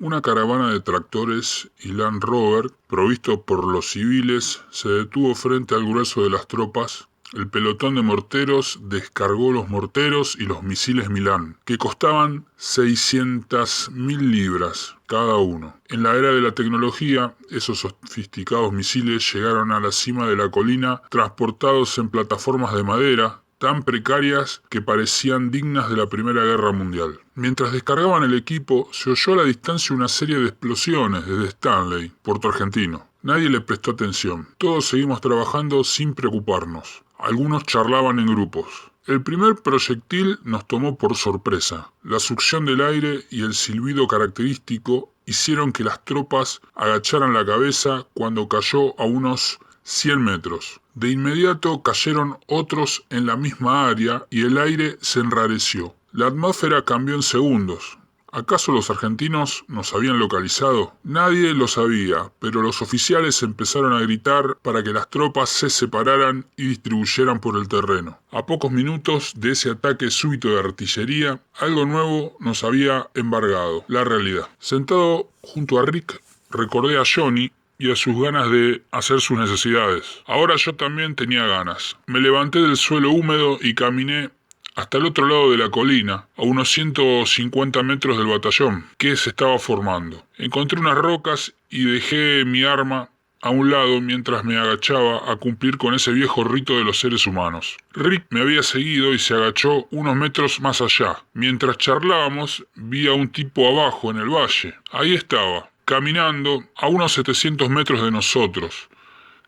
Una caravana de tractores y Land Rover, provisto por los civiles, se detuvo frente al grueso de las tropas. El pelotón de morteros descargó los morteros y los misiles Milán, que costaban 600.000 libras cada uno. En la era de la tecnología, esos sofisticados misiles llegaron a la cima de la colina transportados en plataformas de madera, tan precarias que parecían dignas de la Primera Guerra Mundial. Mientras descargaban el equipo, se oyó a la distancia una serie de explosiones desde Stanley, Puerto Argentino. Nadie le prestó atención. Todos seguimos trabajando sin preocuparnos. Algunos charlaban en grupos. El primer proyectil nos tomó por sorpresa. La succión del aire y el silbido característico hicieron que las tropas agacharan la cabeza cuando cayó a unos 100 metros. De inmediato cayeron otros en la misma área y el aire se enrareció. La atmósfera cambió en segundos. ¿Acaso los argentinos nos habían localizado? Nadie lo sabía, pero los oficiales empezaron a gritar para que las tropas se separaran y distribuyeran por el terreno. A pocos minutos de ese ataque súbito de artillería, algo nuevo nos había embargado, la realidad. Sentado junto a Rick, recordé a Johnny y a sus ganas de hacer sus necesidades. Ahora yo también tenía ganas. Me levanté del suelo húmedo y caminé hasta el otro lado de la colina, a unos 150 metros del batallón que se estaba formando. Encontré unas rocas y dejé mi arma a un lado mientras me agachaba a cumplir con ese viejo rito de los seres humanos. Rick me había seguido y se agachó unos metros más allá. Mientras charlábamos, vi a un tipo abajo en el valle. Ahí estaba, caminando a unos 700 metros de nosotros,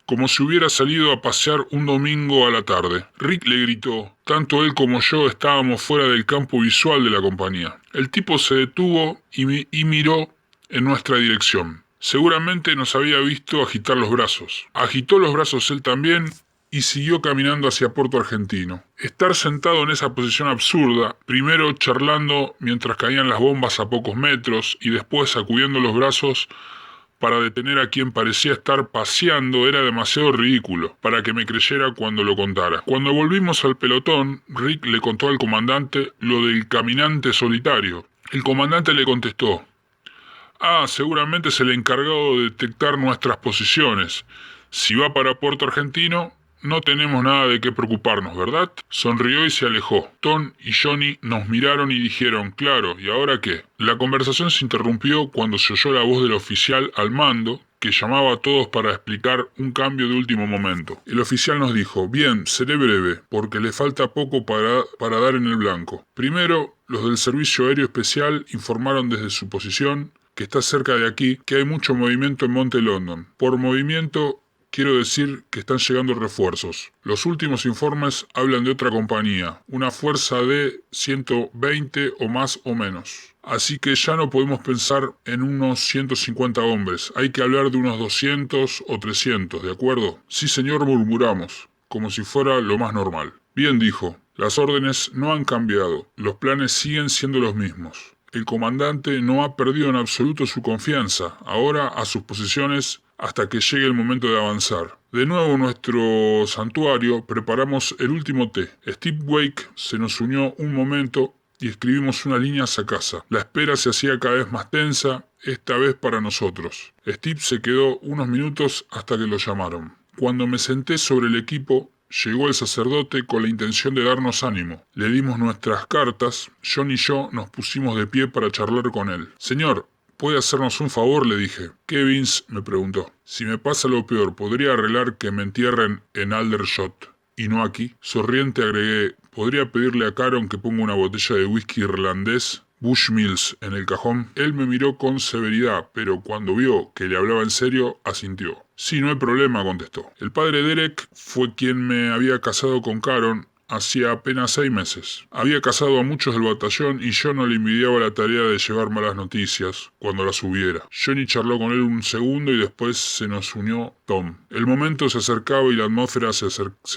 como si hubiera salido a pasear un domingo a la tarde. Rick le gritó. Tanto él como yo estábamos fuera del campo visual de la compañía. El tipo se detuvo y miró en nuestra dirección. Seguramente nos había visto agitar los brazos. Agitó los brazos él también y siguió caminando hacia Puerto Argentino. Estar sentado en esa posición absurda, primero charlando mientras caían las bombas a pocos metros y después sacudiendo los brazos para detener a quien parecía estar paseando, era demasiado ridículo para que me creyera cuando lo contara. Cuando volvimos al pelotón, Rick le contó al comandante lo del caminante solitario. El comandante le contestó: seguramente es el encargado de detectar nuestras posiciones. Si va para Puerto Argentino, no tenemos nada de qué preocuparnos, ¿verdad? Sonrió y se alejó. Tom y Johnny nos miraron y dijeron: claro, ¿y ahora qué? La conversación se interrumpió cuando se oyó la voz del oficial al mando, que llamaba a todos para explicar un cambio de último momento. El oficial nos dijo: bien, seré breve, porque le falta poco para dar en el blanco. Primero, los del Servicio Aéreo Especial informaron desde su posición, que está cerca de aquí, que hay mucho movimiento en Monte London. Por movimiento quiero decir que están llegando refuerzos. Los últimos informes hablan de otra compañía, una fuerza de 120 o más o menos. Así que ya no podemos pensar en unos 150 hombres, hay que hablar de unos 200 o 300, ¿de acuerdo? Sí, señor, murmuramos, como si fuera lo más normal. Bien, dijo, las órdenes no han cambiado, los planes siguen siendo los mismos. El comandante no ha perdido en absoluto su confianza, ahora a sus posiciones hasta que llegue el momento de avanzar. De nuevo en nuestro santuario preparamos el último té. Steve Wake se nos unió un momento y escribimos unas líneas a casa. La espera se hacía cada vez más tensa, esta vez para nosotros. Steve se quedó unos minutos hasta que lo llamaron. Cuando me senté sobre el equipo, llegó el sacerdote con la intención de darnos ánimo. Le dimos nuestras cartas. John y yo nos pusimos de pie para charlar con él. Señor, ¿puede hacernos un favor?, le dije. ¿Qué, Vince?, me preguntó. Si me pasa lo peor, ¿podría arreglar que me entierren en Aldershot y no aquí? Sonriente agregué: ¿podría pedirle a Caron que ponga una botella de whisky irlandés Bushmills en el cajón? Él me miró con severidad, pero cuando vio que le hablaba en serio, asintió. Sí, no hay problema, contestó. El padre Derek fue quien me había casado con Caron hacía apenas 6 meses. Había casado a muchos del batallón y yo no le envidiaba la tarea de llevar malas noticias cuando las hubiera. Johnny charló con él un segundo y después se nos unió Tom. El momento se acercaba y la atmósfera se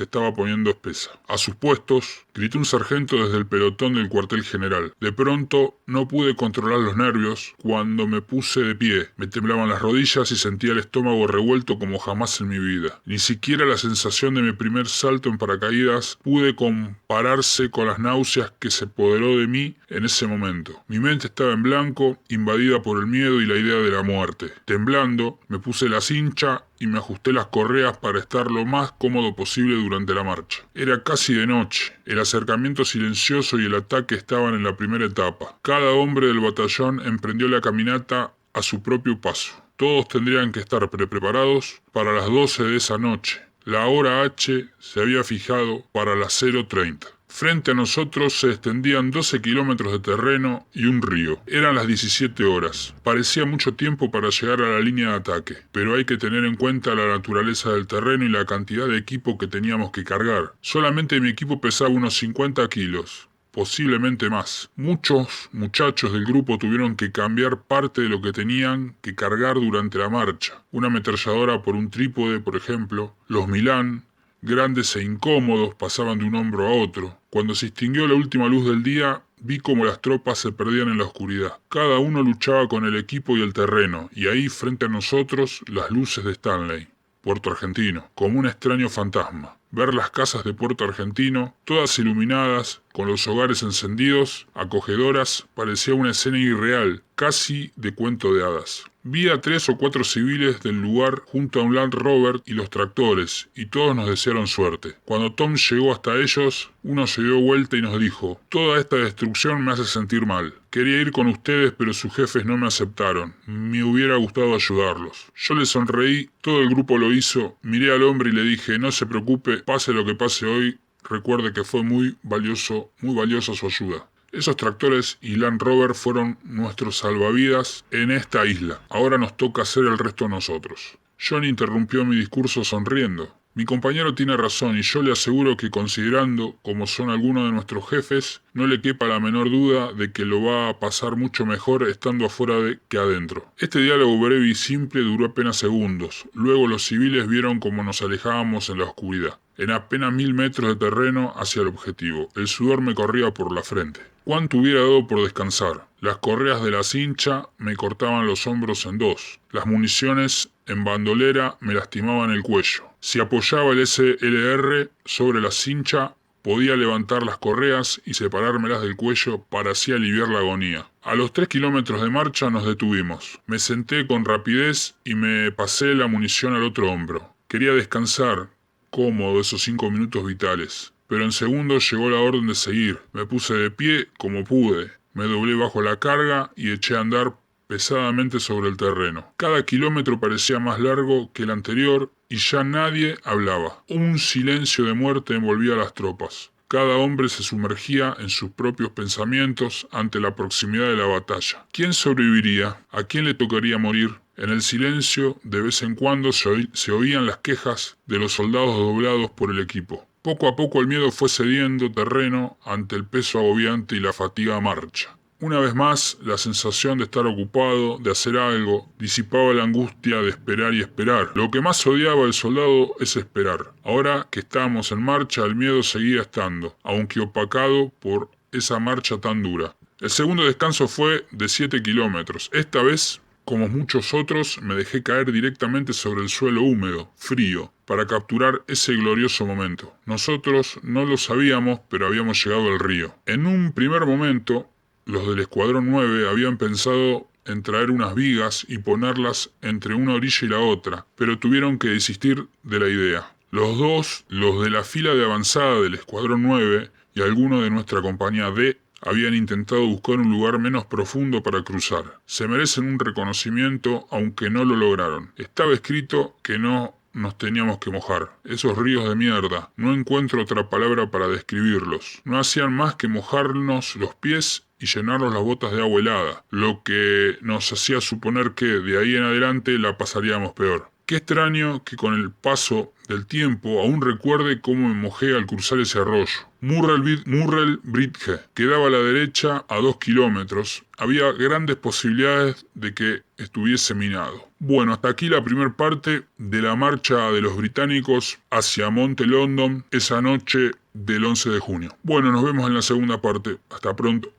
estaba poniendo espesa. A sus puestos, gritó un sargento desde el pelotón del cuartel general. De pronto no pude controlar los nervios cuando me puse de pie. Me temblaban las rodillas y sentía el estómago revuelto como jamás en mi vida. Ni siquiera la sensación de mi primer salto en paracaídas pude compararse con las náuseas que se apoderó de mí en ese momento. Mi mente estaba en blanco, invadida por el miedo y la idea de la muerte. Temblando, me puse la cincha y me ajusté las correas para estar lo más cómodo posible durante la marcha. Era casi de noche. El acercamiento silencioso y el ataque estaban en la primera etapa. Cada hombre del batallón emprendió la caminata a su propio paso. Todos tendrían que estar preparados para las 12 de esa noche. La hora H se había fijado para las 0:30. Frente a nosotros se extendían 12 kilómetros de terreno y un río. Eran las 17 horas. Parecía mucho tiempo para llegar a la línea de ataque, pero hay que tener en cuenta la naturaleza del terreno y la cantidad de equipo que teníamos que cargar. Solamente mi equipo pesaba unos 50 kilos. Posiblemente más. Muchos muchachos del grupo tuvieron que cambiar parte de lo que tenían que cargar durante la marcha. Una ametralladora por un trípode, por ejemplo. Los Milán, grandes e incómodos, pasaban de un hombro a otro. Cuando se extinguió la última luz del día, vi cómo las tropas se perdían en la oscuridad. Cada uno luchaba con el equipo y el terreno, y ahí frente a nosotros las luces de Stanley, Puerto Argentino, como un extraño fantasma. Ver las casas de Puerto Argentino, todas iluminadas, con los hogares encendidos, acogedoras, parecía una escena irreal, casi de cuento de hadas. Vi a 3 o 4 civiles del lugar junto a un Land Rover y los tractores, y todos nos desearon suerte. Cuando Tom llegó hasta ellos, uno se dio vuelta y nos dijo: «Toda esta destrucción me hace sentir mal. Quería ir con ustedes, pero sus jefes no me aceptaron. Me hubiera gustado ayudarlos». Yo le sonreí, todo el grupo lo hizo, miré al hombre y le dije: «No se preocupe, pase lo que pase hoy, recuerde que fue muy valiosa su ayuda». Esos tractores y Land Rover fueron nuestros salvavidas en esta isla. Ahora nos toca hacer el resto nosotros. John interrumpió mi discurso sonriendo. Mi compañero tiene razón y yo le aseguro que, considerando como son algunos de nuestros jefes, no le quepa la menor duda de que lo va a pasar mucho mejor estando afuera que adentro. Este diálogo breve y simple duró apenas segundos. Luego los civiles vieron cómo nos alejábamos en la oscuridad. En apenas 1000 metros de terreno hacia el objetivo. El sudor me corría por la frente. ¿Cuánto hubiera dado por descansar? Las correas de la cincha me cortaban los hombros en dos. Las municiones en bandolera me lastimaban el cuello. Si apoyaba el SLR sobre la cincha, podía levantar las correas y separármelas del cuello para así aliviar la agonía. A los 3 kilómetros de marcha nos detuvimos. Me senté con rapidez y me pasé la munición al otro hombro. Quería descansar cómodo esos 5 minutos vitales. Pero en segundos llegó la orden de seguir. Me puse de pie como pude. Me doblé bajo la carga y eché a andar pesadamente sobre el terreno. Cada kilómetro parecía más largo que el anterior y ya nadie hablaba. Un silencio de muerte envolvía a las tropas. Cada hombre se sumergía en sus propios pensamientos ante la proximidad de la batalla. ¿Quién sobreviviría? ¿A quién le tocaría morir? En el silencio, de vez en cuando se oían las quejas de los soldados doblados por el equipo. Poco a poco el miedo fue cediendo terreno ante el peso agobiante y la fatiga marcha. Una vez más, la sensación de estar ocupado, de hacer algo, disipaba la angustia de esperar y esperar. Lo que más odiaba el soldado es esperar. Ahora que estábamos en marcha, el miedo seguía estando, aunque opacado por esa marcha tan dura. El segundo descanso fue de 7 kilómetros. Esta vez, como muchos otros, me dejé caer directamente sobre el suelo húmedo, frío, para capturar ese glorioso momento. Nosotros no lo sabíamos, pero habíamos llegado al río. En un primer momento, los del Escuadrón 9 habían pensado en traer unas vigas y ponerlas entre una orilla y la otra, pero tuvieron que desistir de la idea. Los dos, los de la fila de avanzada del Escuadrón 9 y algunos de nuestra compañía D, habían intentado buscar un lugar menos profundo para cruzar. Se merecen un reconocimiento, aunque no lo lograron. Estaba escrito que no nos teníamos que mojar. Esos ríos de mierda, no encuentro otra palabra para describirlos. No hacían más que mojarnos los pies y llenarnos las botas de agua helada, lo que nos hacía suponer que de ahí en adelante la pasaríamos peor. Qué extraño que con el paso del tiempo aún recuerde cómo me mojé al cruzar ese arroyo. Murrell Bridge quedaba a la derecha a 2 kilómetros. Había grandes posibilidades de que estuviese minado. Bueno, hasta aquí la primera parte de la marcha de los británicos hacia Monte London esa noche del 11 de junio. Bueno, nos vemos en la segunda parte. Hasta pronto.